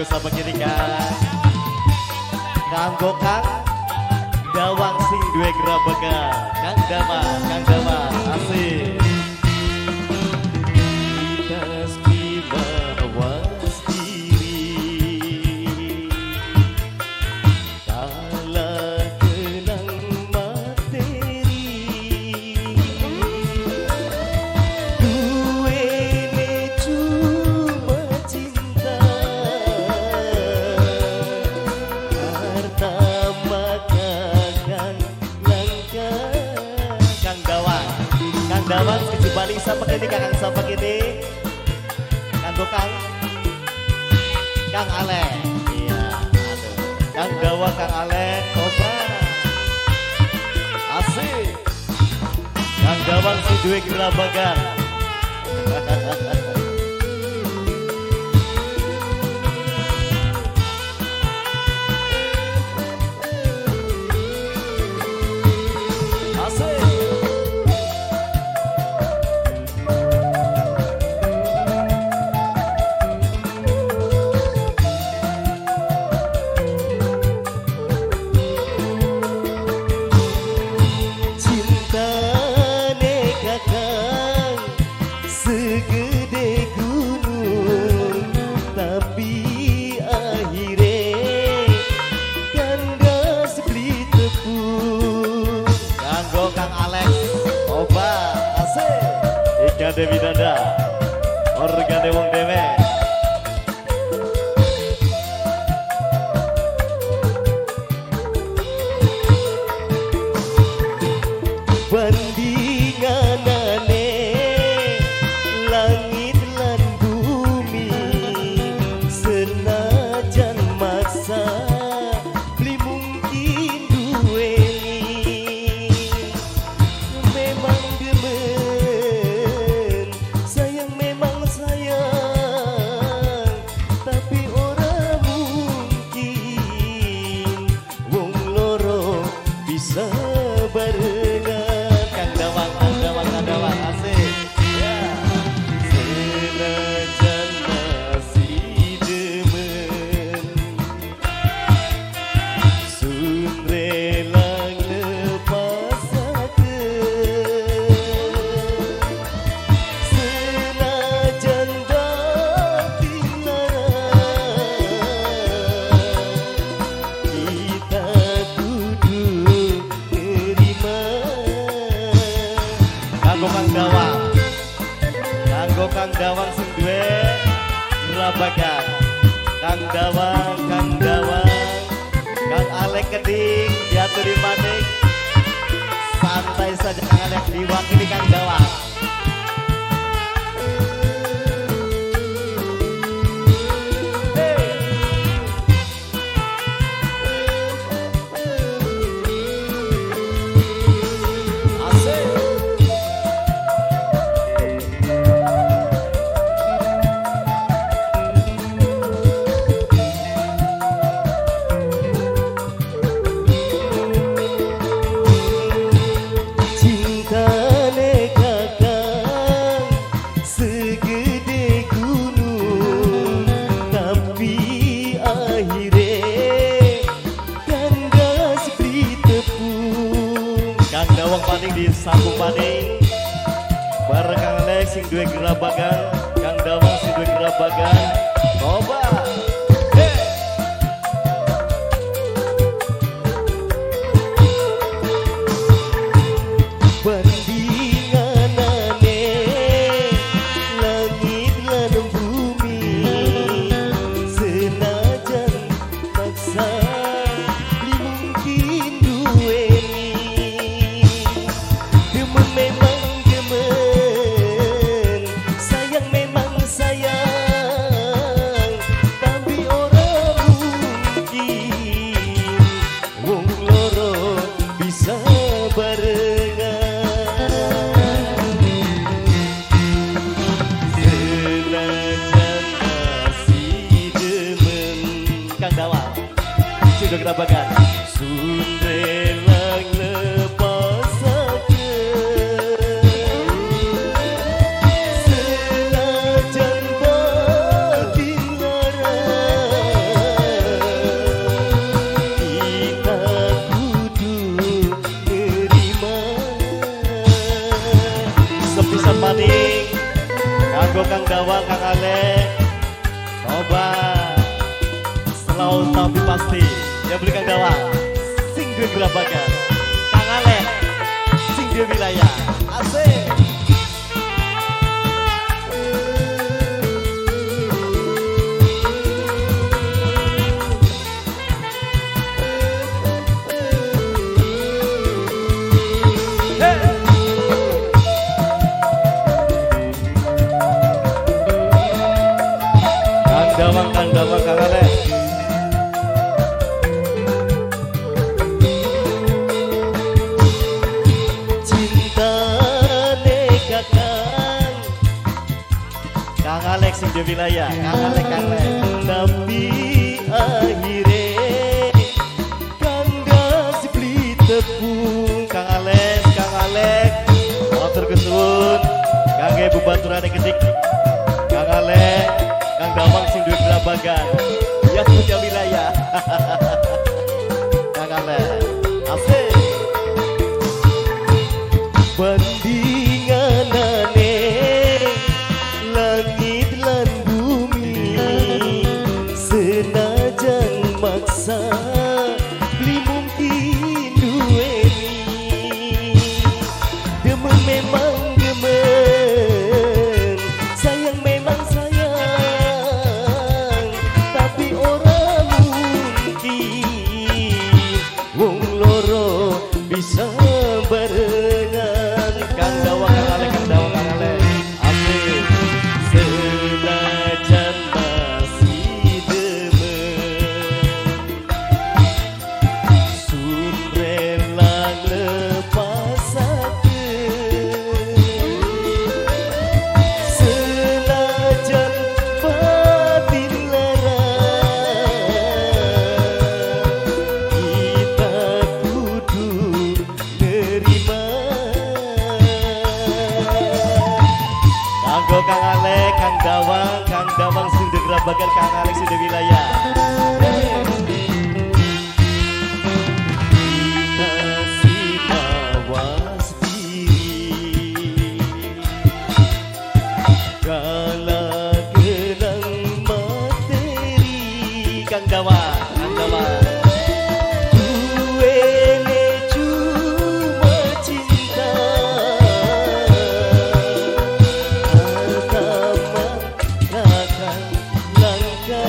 kanggo sapa kiri Kang. Kanggo Kang Dawang sing duwe grabegan. Kang Dawa, asik. Dawang kejubali sapa kini Kang sapa kini kanggo Kang Ale. Iya, aduh. Kang Dawang Kang Ale coba. Asik. Kang Dawang si duwe grabagan. Segede gunung tapi akhirnya kandas beli tepung. Kanggo Kang Alex Oba asik. Ika Dewi Dada organe wong dewe. Bandinganane langit lan bumi senajan maksa beli mungkin duweni memang demen sayang memang sayang tapi ora mungkin wong loro bisa barengan. Kang Dawang asik. Ya. Senajan masih demen sun relang lepasakeun senajan dating larang kita kudu nerima. Kanggo Kang Dawang sing duwe grabagan. Kang Dawang Kang Alek Keding diaturi maning. Santai saja Kang Alek diwakili Kang Dawang. Kang Dawang paning di sambung paning bareng Kang Alex sing duwe grabagan. Kang Dawang sing duwe grabagan. Coba. Bandinganane langit lan bumi senajan maksa beli mungkin duweni demen memang demen sayang memang sayang tapi ora mungkin wong loro bisa barengan. Kang Dawang sudah grabagan. Sun relang lepasakeun senajan dating larang pisan maning kanggo Kang Dawang, Kang Alek. Coba selalu tapi pasti ya beli Kang Dawang sing duwe gerabagan, Kang Alek sing duwe wilayah. Asik. Kang Dawang, Kang Alek. Cinta nekakang Kang Alek sing duwe wilayah, Kang Alek, Kang Alek. tapi akhirnya kangga si beli tepung. Kang Alek, Kang Alek. Matur kesuwun kangge bubaturane ketik. Kang Alek, Kang Dawang sing duwe gerabagan. Ya punya wilayah. Kang Alek. Asik. Bandinganane langit lan bumi senajan maksa beli mungkin duweni demen memang demen sayang memang sayang tapi orang mungkin wong loro bisa barengan. Kang Dawang, Kang Alek, Kang Dawang, Kang Alek. Asik. Senajan masih demen sun rela lepasakeun senajan batin larang kita kudu nerima. Kanggo Kang Alek, Kang Dawang, Kang Dawang sing duwe gerabagan, Kang Alek sing duwe wilayah. Kita si mawas diri kala genang materi. Kang Dawang, Kang Dawang. Duwene cuma cinta harta mah kakang langka